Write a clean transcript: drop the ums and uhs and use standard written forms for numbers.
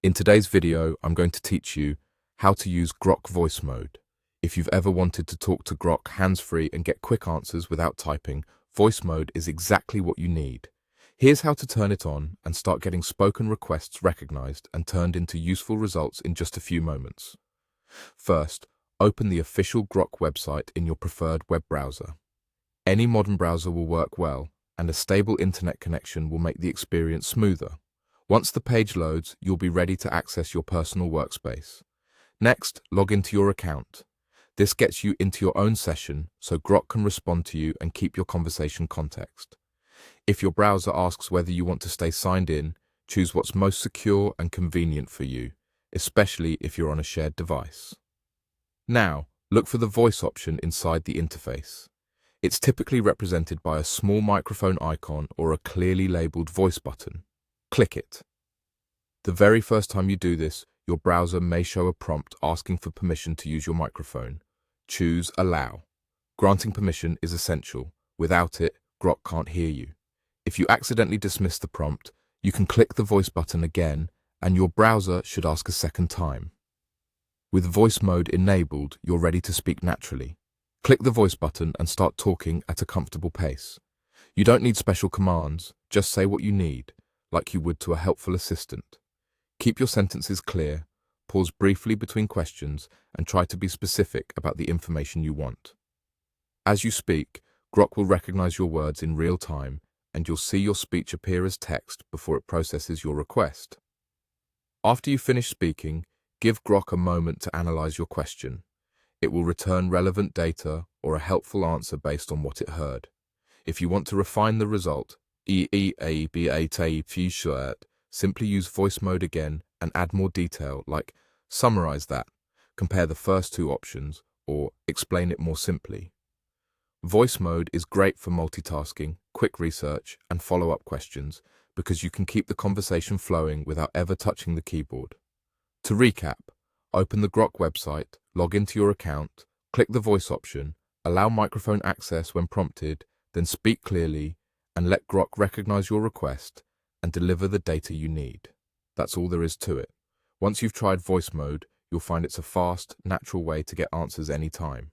In today's video, I'm going to teach you how to use Grok voice mode. If you've ever wanted to talk to Grok hands-free and get quick answers without typing, voice mode is exactly what you need. Here's how to turn it on and start getting spoken requests recognized and turned into useful results in just a few moments. First, open the official Grok website in your preferred web browser. Any modern browser will work well, and a stable internet connection will make the experience smoother. Once the page loads, you'll be ready to access your personal workspace. Next, log into your account. This gets you into your own session, so Grok can respond to you and keep your conversation context. If your browser asks whether you want to stay signed in, choose what's most secure and convenient for you, especially if you're on a shared device. Now, look for the voice option inside the interface. It's typically represented by a small microphone icon or a clearly labeled voice button. Click it. The very first time you do this, your browser may show a prompt asking for permission to use your microphone. Choose Allow. Granting permission is essential. Without it, Grok can't hear you. If you accidentally dismiss the prompt, you can click the voice button again, and your browser should ask a second time. With voice mode enabled, you're ready to speak naturally. Click the voice button and start talking at a comfortable pace. You don't need special commands, just say what you need, like you would to a helpful assistant. Keep your sentences clear, pause briefly between questions, and try to be specific about the information you want. As you speak, Grok will recognize your words in real time, and you'll see your speech appear as text before it processes your request. After you finish speaking, give Grok a moment to analyze your question. It will return relevant data or a helpful answer based on what it heard. If you want to refine the result, simply use voice mode again and add more detail like summarize that, compare the first two options, or explain it more simply. Voice mode is great for multitasking, quick research, and follow-up questions because you can keep the conversation flowing without ever touching the keyboard. To recap, open the Grok website, log into your account, click the voice option, allow microphone access when prompted, then speak clearly, and let Grok recognize your request and deliver the data you need. That's all there is to it. Once you've tried voice mode, you'll find it's a fast, natural way to get answers anytime.